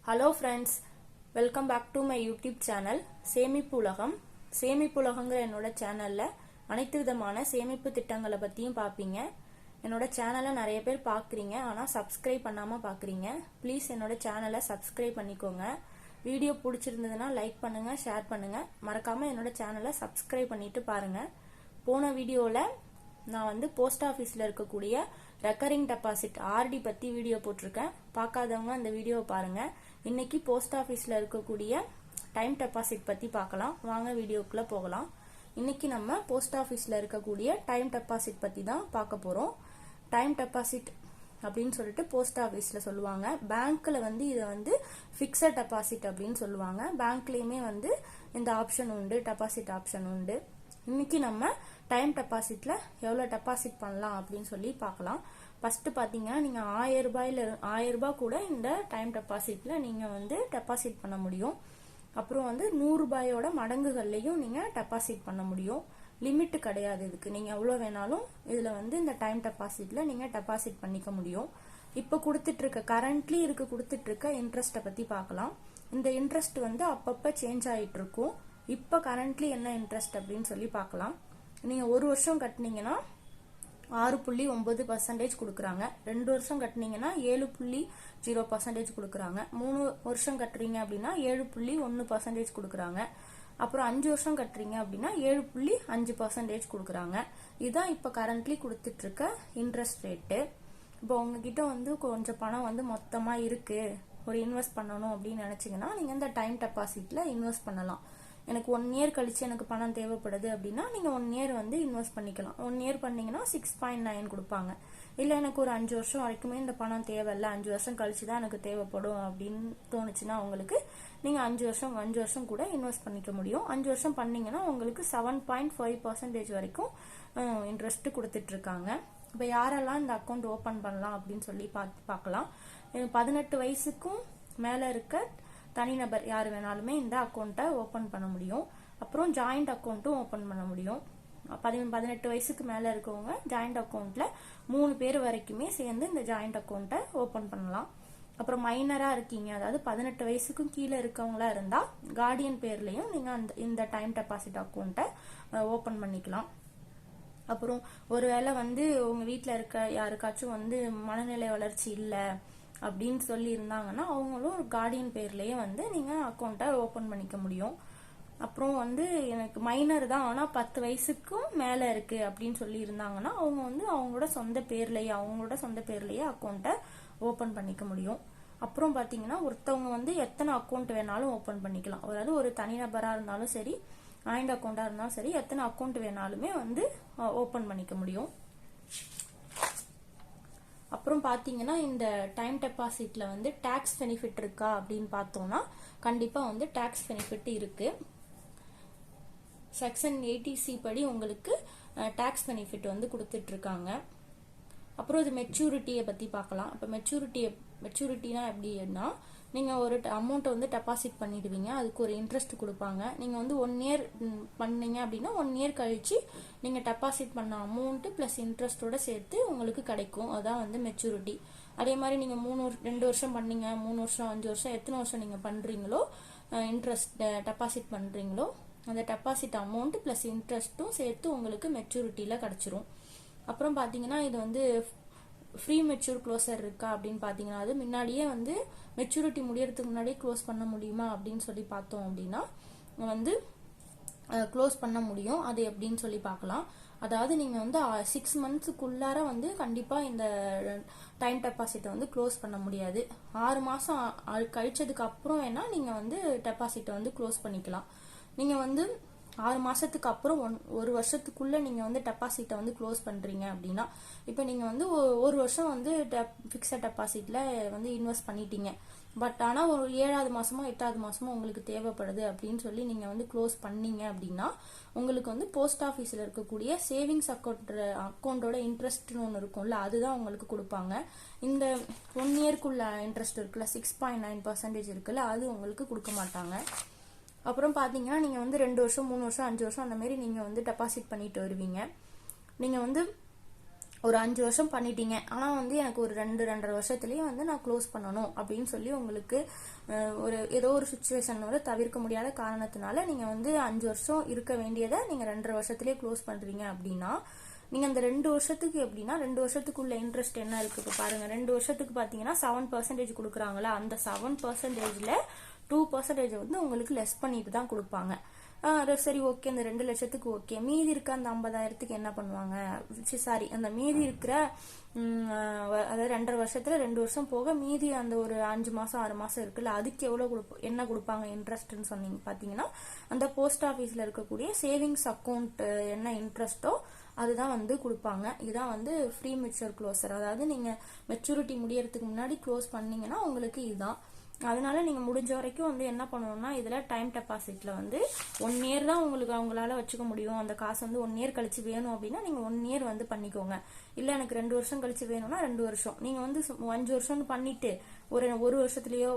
Hello friends, welcome back to my YouTube channel சேமிப்பு உலகம். சேமிப்பு உலகங்கிற என்னோட சேனல்ல அனைத்து விதமான சேமிப்பு திட்டங்களை பத்தியும் பாப்பீங்க. என்னோட சேனலை நிறைய பேர் பாக்குறீங்க, ஆனா சப்ஸ்கிரைப் பண்ணாம பாக்குறீங்க. ப்ளீஸ் என்னோட சேனலை சப்ஸ்கிரைப் பண்ணிக்கோங்க. வீடியோ பிடிச்சிருந்ததுன்னா லைக் பண்ணுங்க, ஷேர் பண்ணுங்க. மறக்காம என்னோட சேனலை சப்ஸ்கிரைப் பண்ணிட்டு பாருங்க. போன வீடியோல நான் வந்து போஸ்ட் ஆபீஸ்ல இருக்கக்கூடிய ரெக்கரிங் டெபாசிட் ஆர்டி பத்தி வீடியோ போட்டிருக்கேன். பார்க்காதவங்க அந்த வீடியோவை பாருங்க. இன்னைக்கு போஸ்ட் ஆபீஸ்ல இருக்கக்கூடிய டைம் டெபாசிட் பத்தி பார்க்கலாம். வாங்க வீடியோக்குள்ள போகலாம். இன்னைக்கு நம்ம போஸ்ட் ஆபீஸ்ல இருக்கக்கூடிய டைம் டெபாசிட் பத்தி தான் பார்க்க போறோம். டைம் டெபாசிட் அப்படின்னு சொல்லிட்டு போஸ்ட் ஆபீஸ்ல சொல்லுவாங்க. பேங்க்ல வந்து இதை வந்து பிக்ஸட் டெபாசிட் அப்படின்னு சொல்லுவாங்க. பேங்க்லயுமே வந்து இந்த ஆப்ஷன் உண்டு, டெபாசிட் ஆப்ஷன் உண்டு. இன்னைக்கு நம்ம டைம் டெபாசிட்ல எவ்வளவு டெபாசிட் பண்ணலாம் அப்படின்னு சொல்லி பார்க்கலாம். ஃபர்ஸ்ட் பாத்தீங்கன்னா நீங்க 1000 ரூபாய் கூட இந்த டைம் டெபாசிட்ல நீங்க வந்து டெபாசிட் பண்ண முடியும். அப்புறம் வந்து 100 ரூபாயோட மடங்குகள்லயும் நீங்க டெபாசிட் பண்ண முடியும். லிமிட் கிடையாது இதுக்கு. நீங்க எவ்வளவு வேணாலும் இதுல வந்து இந்த டைம் டெபாசிட்ல நீங்க டெபாசிட் பண்ணிக்க முடியும். இப்ப கரண்ட்லி கொடுத்துட்டு இருக்க இன்ட்ரெஸ்ட பத்தி பார்க்கலாம். இந்த இன்ட்ரெஸ்ட் வந்து அப்பப்ப சேஞ்ச் ஆயிட்டு இருக்கும். இப்ப கரண்ட்லி என்ன இன்ட்ரெஸ்ட் அப்படின்னு சொல்லி பார்க்கலாம். நீங்க ஒரு வருஷம் கட்டினீங்கன்னா 6.9% கொடுக்கறாங்க. 2 வருஷம் கட்டினீங்கன்னா 7.0% கொடுக்கறாங்க. 3 வருஷம் கட்டுறீங்க அப்படின்னா 7.1% கொடுக்கறாங்க. அப்புறம் 5 வருஷம் கட்டுறீங்க அப்படின்னா 7.5% கொடுக்கறாங்க. இதுதான் இப்ப கரண்ட்லி கொடுத்துட்டு இருக்க இன்ட்ரெஸ்ட் ரேட்டு. இப்போ உங்ககிட்ட வந்து கொஞ்சம் பணம் வந்து மொத்தமா இருக்கு, ஒரு இன்வெஸ்ட் பண்ணணும் அப்படின்னு நினைச்சீங்கன்னா நீங்க இந்த டைம் டெபாசிட்ல இன்வெஸ்ட் பண்ணலாம். எனக்கு 1 இயர் கழிச்சு எனக்கு பணம் தேவைப்படுது அப்படின்னா நீங்க 1 இயர் வந்து இன்வெஸ்ட் பண்ணிக்கலாம். 1 இயர் பண்ணீங்கன்னா 6.9 கொடுப்பாங்க. இல்ல எனக்கு ஒரு 5 வருஷம் வரைக்குமே இந்த பணம் தேவையில்ல, 5 வருஷம் கழிச்சுதான் எனக்கு தேவைப்படும் அப்படின்னு தோணுச்சுன்னா உங்களுக்கு நீங்க 5 வருஷம் கூட இன்வெஸ்ட் பண்ணிக்க முடியும். 5 வருஷம் பண்ணீங்கன்னா உங்களுக்கு 7.5% வரைக்கும் இன்ட்ரெஸ்ட் கொடுத்துட்டு இருக்காங்க. இப்ப யாரெல்லாம் இந்த அக்கௌண்ட் ஓபன் பண்ணலாம் அப்படின்னு சொல்லி பார்க்கலாம். 18 வயசுக்கும் மேல இருக்க தனிநபர் யாரு வேணாலுமே இந்த அக்கௌண்ட்டை ஓபன் பண்ண முடியும். அப்புறம் ஜாயிண்ட் அக்கௌண்ட்டும் ஓபன் பண்ண முடியும். 18 வயசுக்கு மேல இருக்கவங்க ஜாயிண்ட் அக்கௌண்ட்ல 3 பேர் வரைக்குமே சேர்ந்து இந்த ஜாயிண்ட் அக்கௌண்ட்டை ஓபன் பண்ணலாம். அப்புறம் மைனரா இருக்கீங்க, அதாவது 18 வயசுக்கும் கீழே இருக்கவங்களா இருந்தா கார்டியன் பேர்லயும் நீங்க இந்த டைம் டெபாசிட் அக்கௌண்ட்டை ஓபன் பண்ணிக்கலாம். அப்புறம் ஒருவேளை வந்து உங்க வீட்டுல இருக்க யாருக்காச்சும் வந்து மனநிலை வளர்ச்சி இல்ல அப்படின்னு சொல்லி இருந்தாங்கன்னா அவங்களும் ஒரு கார்டியன் பேர்லயே வந்து நீங்க அக்கௌண்ட்டை ஓபன் பண்ணிக்க முடியும். அப்புறம் வந்து எனக்கு மைனர் தான், ஆனா 10 வயசுக்கும் மேல இருக்கு அப்படின்னு சொல்லி இருந்தாங்கன்னா அவங்க வந்து அவங்களோட சொந்த பேர்லயே அக்கௌண்ட்டை ஓபன் பண்ணிக்க முடியும். அப்புறம் பாத்தீங்கன்னா ஒருத்தவங்க வந்து எத்தனை அக்கௌண்ட் வேணாலும் ஓபன் பண்ணிக்கலாம். அதாவது ஒரு தனிநபரா இருந்தாலும் சரி, ஜாயிண்ட் அக்கௌண்டா இருந்தாலும் சரி, எத்தனை அக்கௌண்ட் வேணாலுமே வந்து ஓபன் பண்ணிக்க முடியும். அப்புறம் பாத்தீங்கன்னா இந்த டைம் டெபாசிட்ல வந்து டாக்ஸ் பெனிஃபிட் இருக்கா அப்படின்னு பார்த்தோம்னா கண்டிப்பா வந்து டாக்ஸ் பெனிஃபிட் இருக்கு. செக்ஷன் 80C படி உங்களுக்கு டாக்ஸ் பெனிஃபிட் வந்து கொடுத்துட்டு இருக்காங்க. அப்புறம் இது மெச்சூரிட்டியை பத்தி பார்க்கலாம். இப்ப மெச்சூரிட்டினா எப்படின்னா நீங்க ஒரு அமௌண்ட் வந்து டெபாசிட் பண்ணிடுவீங்க, அதுக்கு ஒரு இன்ட்ரெஸ்ட் கொடுப்பாங்க. நீங்க வந்து 1 இயர் பண்ணீங்க அப்படின்னா 1 இயர் கழிச்சு நீங்க டெபாசிட் பண்ண அமௌண்ட் பிளஸ் இன்ட்ரெஸ்டோட சேர்த்து உங்களுக்கு கிடைக்கும். அதான் வந்து மெச்சூரிட்டி. அதே மாதிரி நீங்க 2 வருஷம் பண்ணீங்க, 3 வருஷம், 5 வருஷம், எத்தனை வருஷம் நீங்க பண்றீங்களோ இன்ட்ரெஸ்ட் டெபாசிட் பண்றீங்களோ அந்த டெபாசிட் அமௌண்ட் பிளஸ் இன்ட்ரெஸ்டும் சேர்த்து உங்களுக்கு மெச்சூரிட்டியில கிடைச்சிரும். அப்புறம் பாத்தீங்கன்னா இது வந்து ஃப்ரீ மெச்சூர் க்ளோசர் இருக்கா அப்படின்னு பாத்தீங்கன்னா அது முன்னாடியே வந்து மெச்சூரிட்டி முடியறதுக்கு முன்னாடியே க்ளோஸ் பண்ண முடியுமா அப்படின்னு சொல்லி பார்த்தோம் அப்படின்னா வந்து க்ளோஸ் பண்ண முடியும். அது எப்படின்னு சொல்லி பார்க்கலாம். அதாவது நீங்க வந்து 6 மந்த்ஸுக்குள்ளார வந்து கண்டிப்பா இந்த டைம் டெபாசிட்டை வந்து க்ளோஸ் பண்ண முடியாது. 6 மாசம் கழிச்சதுக்கு அப்புறம் வேணா நீங்க வந்து டெபாசிட்டை வந்து க்ளோஸ் பண்ணிக்கலாம். நீங்க வந்து 6 மாசத்துக்கு அப்புறம் 1 வருஷத்துக்குள்ள நீங்க வந்து டெபாசிட்டை வந்து க்ளோஸ் பண்றீங்க அப்படின்னா இப்ப நீங்க வந்து 1 வருஷம் வந்து பிக்ஸட் டெபாசிட்ல வந்து இன்வெஸ்ட் பண்ணிட்டீங்க. பட் ஆனா ஒரு 7வது மாசமோ 8வது மாசமோ உங்களுக்கு தேவைப்படுது அப்படின்னு சொல்லி நீங்க வந்து க்ளோஸ் பண்ணீங்க அப்படின்னா உங்களுக்கு வந்து போஸ்ட் ஆபீஸ்ல இருக்கக்கூடிய சேவிங்ஸ் அக்கௌண்டோட இன்ட்ரெஸ்ட்னு ஒன்று இருக்கும்ல, அதுதான் உங்களுக்கு கொடுப்பாங்க. இந்த 1 இயர்க்குள்ள இன்ட்ரெஸ்ட் இருக்குல்ல, 6.9% இருக்குல்ல, அது உங்களுக்கு கொடுக்க மாட்டாங்க. அப்புறம் பாத்தீங்கன்னா நீங்க வந்து 2 வருஷம், 3 வருஷம், 5 வருஷம் அந்த மாதிரி நீங்க வந்து டெபாசிட் பண்ணிட்டு வருவீங்க. நீங்க வந்து ஒரு 5 வருஷம் பண்ணிட்டீங்க, ஆனா வந்து எனக்கு ஒரு 2-2.5 வருஷத்துலயே வந்து நான் க்ளோஸ் பண்ணணும் அப்படின்னு சொல்லி உங்களுக்கு ஒரு ஏதோ ஒரு சுச்சுவேஷனோட தவிர்க்க முடியாத காரணத்தினால நீங்க வந்து 5 வருஷம் இருக்க வேண்டியதை நீங்க 2.5 வருஷத்துலயே க்ளோஸ் பண்றீங்க அப்படின்னா, நீங்க அந்த 2 வருஷத்துக்கு எப்படின்னா 2 வருஷத்துக்குள்ள இன்ட்ரெஸ்ட் என்ன இருக்கு இப்ப பாருங்க. 2 வருஷத்துக்கு பாத்தீங்கன்னா 7% கொடுக்குறாங்களா, அந்த 7%ல 2% வந்து உங்களுக்கு லெஸ் பண்ணிட்டு தான் கொடுப்பாங்க. சரி ஓகே, இந்த 2 லட்சத்துக்கு ஓகே. மீதி இருக்க அந்த 50,000த்துக்கு என்ன பண்ணுவாங்க, சாரி அந்த மீதி இருக்கிற அதாவது 2.5 வருஷத்துல 2 வருஷம் போக மீதி அந்த ஒரு 5 மாசம் 6 மாசம் இருக்குல்ல, அதுக்கு எவ்வளவு என்ன கொடுப்பாங்க இன்ட்ரெஸ்ட்னு சொன்னீங்க பாத்தீங்கன்னா, அந்த போஸ்ட் ஆபீஸ்ல இருக்கக்கூடிய சேவிங்ஸ் அக்கௌண்ட் என்ன இன்ட்ரெஸ்டோ அதுதான் வந்து கொடுப்பாங்க. இதுதான் வந்து ஃப்ரீ மெச்சூர் க்ளோசர். அதாவது நீங்க மெச்சூரிட்டி முடியறதுக்கு முன்னாடி க்ளோஸ் பண்ணீங்கன்னா உங்களுக்கு இதுதான். அதனால நீங்க முடிஞ்ச வரைக்கும் வந்து என்ன பண்ணணும்னா, இதுல டைம் டெபாசிட்ல வந்து 1 இயர் தான் உங்களுக்கு அவங்களால வச்சுக்க முடியும். அந்த காசு வந்து 1 இயர் கழிச்சு வேணும் அப்படின்னா நீங்க 1 இயர் வந்து பண்ணிக்கோங்க. இல்ல எனக்கு 2 வருஷம் கழிச்சு வேணும்னா 2 வருஷம். நீங்க வந்து 5 வருஷம்னு பண்ணிட்டு ஒரு வருஷத்துலயோ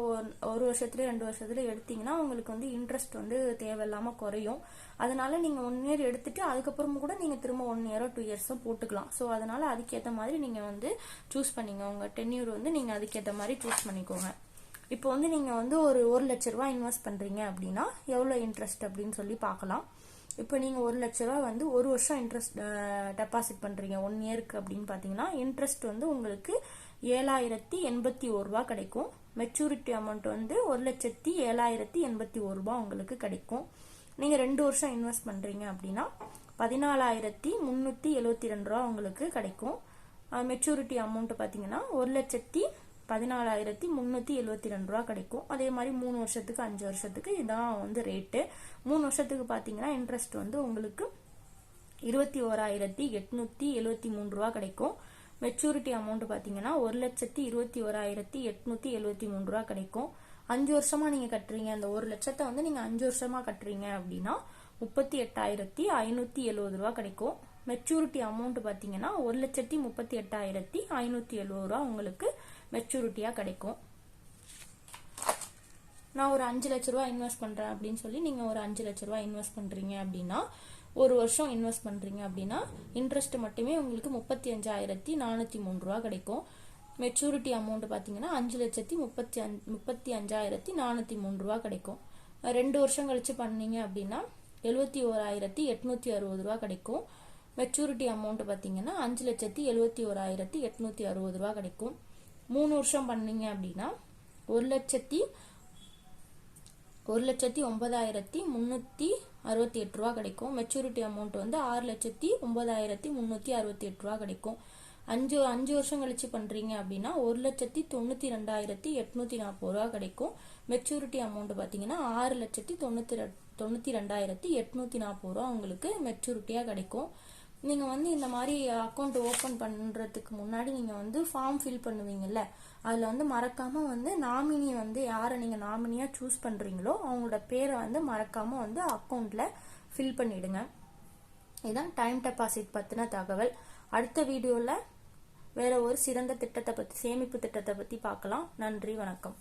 1 வருஷத்துலயோ 2 வருஷத்துலயோ எடுத்தீங்கன்னா உங்களுக்கு வந்து இன்ட்ரெஸ்ட் வந்து தேவையில்லாம குறையும். அதனால நீங்க 1 இயர் எடுத்துட்டு அதுக்கப்புறமும் கூட நீங்க திரும்ப 1 இயரோ 2 இயர்ஸோ போட்டுக்கலாம். சோ அதனால அதுக்கேற்ற மாதிரி நீங்க வந்து சூஸ் பண்ணிங்க. உங்க டென்யூர் வந்து நீங்க அதுக்கேற்ற மாதிரி சூஸ் பண்ணிக்கோங்க. இப்போ வந்து நீங்க வந்து ஒரு 1 லட்ச ரூபாய் இன்வெஸ்ட் பண்றீங்க அப்படின்னா எவ்வளவு இன்ட்ரெஸ்ட் அப்படின்னு சொல்லி பார்க்கலாம். இப்போ நீங்க 1 லட்ச ரூபாய் வந்து 1 வருஷம் இன்ட்ரெஸ்ட் டெபாசிட் பண்றீங்க 1 இயருக்கு அப்படின்னு பாத்தீங்கன்னா, இன்ட்ரெஸ்ட் வந்து உங்களுக்கு 7,081 ரூபாய் கிடைக்கும். மெச்சூரிட்டி அமௌண்ட் வந்து 1,07,081 ரூபாய் உங்களுக்கு கிடைக்கும். நீங்க 2 வருஷம் இன்வெஸ்ட் பண்றீங்க அப்படின்னா 14,372 ரூபாய் உங்களுக்கு கிடைக்கும். மெச்சூரிட்டி அமௌண்ட் பாத்தீங்கன்னா 1,14,372 ரூபாய் கிடைக்கும். அதே மாதிரி 3 வருஷத்துக்கு 5 வருஷத்துக்கு இதான் வந்து ரேட்டு. 3 வருஷத்துக்கு பாத்தீங்கன்னா இன்ட்ரெஸ்ட் வந்து உங்களுக்கு 21,873 ரூபாய் கிடைக்கும். மெச்சூரிட்டி அமௌண்ட் பாத்தீங்கன்னா 1,21,873 ரூபாய் கிடைக்கும். 5 வருஷமா நீங்க கட்டுறீங்க, அந்த 1 லட்சத்தை வந்து நீங்க 5 வருஷமா கட்டுறீங்க அப்படின்னா 38,570 ரூபாய் கிடைக்கும். மெச்சூரிட்டி அமௌண்ட் பாத்தீங்கன்னா 1,38,570 ரூபாய் உங்களுக்கு மெச்சூரிட்டியா கிடைக்கும். நான் ஒரு 5 லட்ச ரூபாய் இன்வெஸ்ட் பண்றேன் அப்படின்னு சொல்லி நீங்க ஒரு 5 லட்ச ரூபாய் இன்வெஸ்ட் பண்றீங்க அப்படின்னா, 1 வருஷம் இன்வெஸ்ட் பண்றீங்க அப்படின்னா இன்ட்ரெஸ்ட் மட்டுமே உங்களுக்கு 35,403 ரூபாய் கிடைக்கும். மெச்சூரிட்டி அமௌண்ட் பாத்தீங்கன்னா 5,35,403 ரூபாய் கிடைக்கும். 2 வருஷம் கழிச்சு பண்ணீங்க அப்படின்னா 71,860 ரூபாய் கிடைக்கும். மெச்சூரிட்டி அமௌண்ட் பாத்தீங்கன்னா 5,71,860 ரூபாய் கிடைக்கும். 3 வருஷம் பண்ணீங்க அப்படின்னா 1,09,368 ரூபாய் கிடைக்கும். மெச்சூரிட்டி அமௌண்ட் வந்து 6,09,368 ரூபாய் கிடைக்கும். 5 வருஷம் கழிச்சு பண்றீங்க அப்படின்னா 1,92,840 ரூபாய் கிடைக்கும். மெச்சூரிட்டி அமௌண்ட் பாத்தீங்கன்னா 6,92,840 ரூபாய் உங்களுக்கு மெச்சூரிட்டியா கிடைக்கும். நீங்க வந்து இந்த மாதிரி அக்கௌண்ட் ஓபன் பண்றதுக்கு முன்னாடி நீங்க வந்து ஃபார்ம் ஃபில் பண்ணுவீங்கல்ல, அதுல வந்து மறக்காம வந்து நாமினி வந்து யாரை நீங்க நாமினியா சூஸ் பண்றீங்களோ அவங்களோட பேரை வந்து மறக்காம வந்து அக்கௌண்ட்ல ஃபில் பண்ணிடுங்க. இதான் டைம் டெபாசிட் பத்தின தகவல். அடுத்த வீடியோல வேற ஒரு சிறந்த திட்டத்தை பத்தி, சேமிப்பு திட்டத்தை பத்தி பார்க்கலாம். நன்றி, வணக்கம்.